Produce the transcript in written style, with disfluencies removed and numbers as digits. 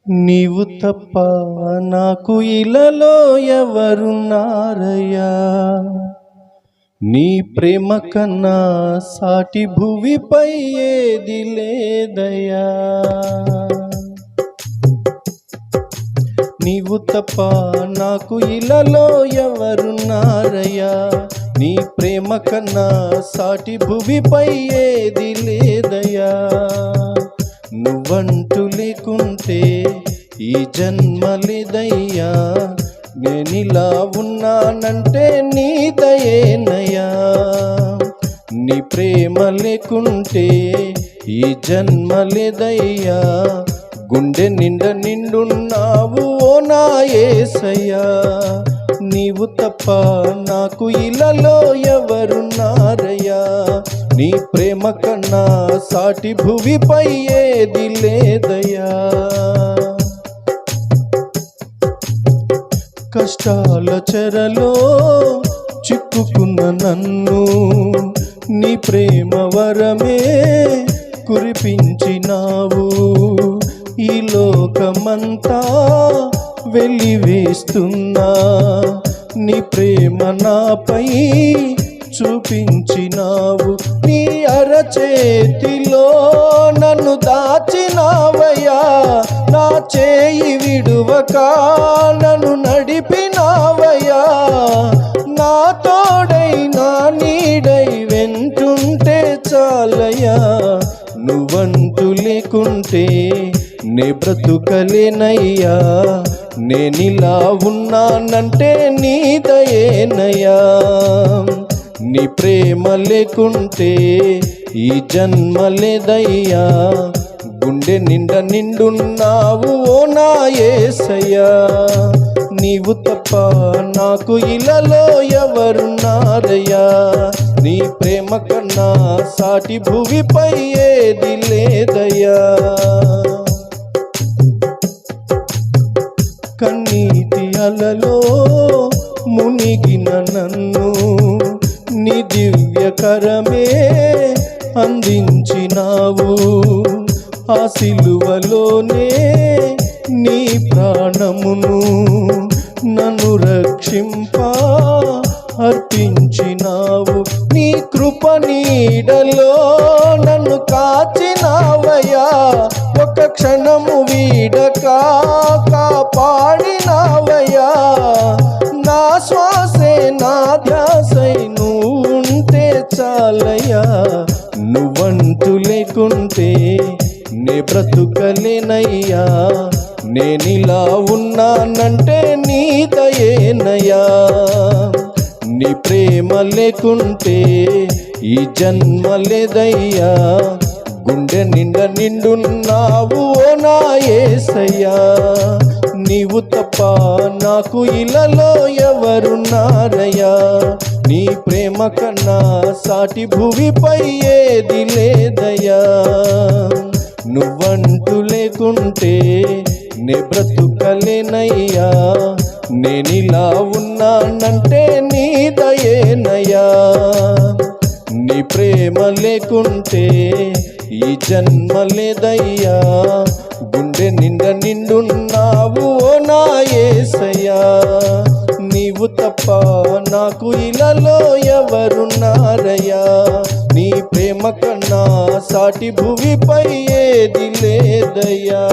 నీవు తప్ప నాకు ఇలలో ఎవరున్నారయ్యా, నీ ప్రేమ కన్నా సాటి భువిపై ఏది లేదయ్యా. నీవు తప్ప నాకు ఇలలో ఎవరున్నారయ్యా, నీ ప్రేమ కన్నా సాటి భువిపై ఏది లేదయ్యా. నువ్వంటూ లేకుంటే ఈ జన్మ లేదయ్యా, నేనిలా ఉన్నానంటే నీ దయేనయ్యా. నీ ప్రేమ లేకుంటే ఈ జన్మ లేదయ్యా, గుండె నిండున్నావు ఓ నా యేసయ్యా. నీవు తప్ప నాకు ఇలలో ఎవరున్నారయ్యా, నీ ప్రేమ కన్నా సాటి భువిపై ఏది లేదయ్యా. కష్టాల చెరలో చిక్కుకున్న నన్ను నీ ప్రేమ వరమే కురిపించినావు. ఈ లోకమంతా వెలివేస్తున్నా నీ ప్రేమ నాపై చూపించినావు. నీ అరచేతిలో నన్ను దాచినావయ్యా, నా చేయి విడువక నన్ను నడిపినావయ్యా. నా తోడై నా నీడై వెంటుంటే చాలయ్యా. నువ్వంటూ లేకుంటే నే బ్రతుకలేనయ్యా, నేనిలా ఉన్నానంటే నీ దయేనయ్యా. నీ ప్రేమ లేకుంటే ఈ జన్మ లేదయ్యా, గుండె నిండున్నావు ఓ నా యేసయ్యా. నీవు తప్ప నాకు ఇలలో ఎవరున్నారయ్యా, నీ ప్రేమ కన్నా సాటి భువిపై ఏది లేదయ్యా. కన్నీటి అలలో మునిగిన నన్ను నీ దివ్యకరమే అందించినావు. ఆ సిలువలోనే నీ ప్రాణమును నన్ను రక్షింప అర్పించినావు. నీ కృప నీడలో నన్ను కాచినావయ్యా, ఒక క్షణము వీడక కాపాడినావయ్యా. నా శ్వాసే నా ధ్యాసై నువ్వు ఉంటే చాలయ్యా. నువ్వంటూ లేకుంటే నే బ్రతుకలేనయ్యా, నేనిలా ఉన్నానంటే నీ దయేనయ్యా. నీ ప్రేమ లేకుంటే ఈ జన్మ లేదయ్యా, గుండె నిండున్నావు ఓ నా యేసయ్యా. నీవు తప్ప నాకు ఇలలో ఎవరున్నారయ్యా, నీ ప్రేమ కన్నా సాటి భువిపై ఏది లేదయ్యా. నువ్వంటూ లేకుంటే నే బ్రతుకలేనయ్యా, నేనిలా ఉన్నానంటే నీ దయేనయ్యా. నీ ప్రేమ లేకుంటే ఈ జన్మ లేదయ్యా, గుండె నిండున్నావు ఓ నా యేసయ్యా. నీవు తప్ప నాకు ఇలలో ఎవరున్నారయ్యా, నీ ప్రేమ కన్నా సాటి భువిపై ఏది లేదయ్యా.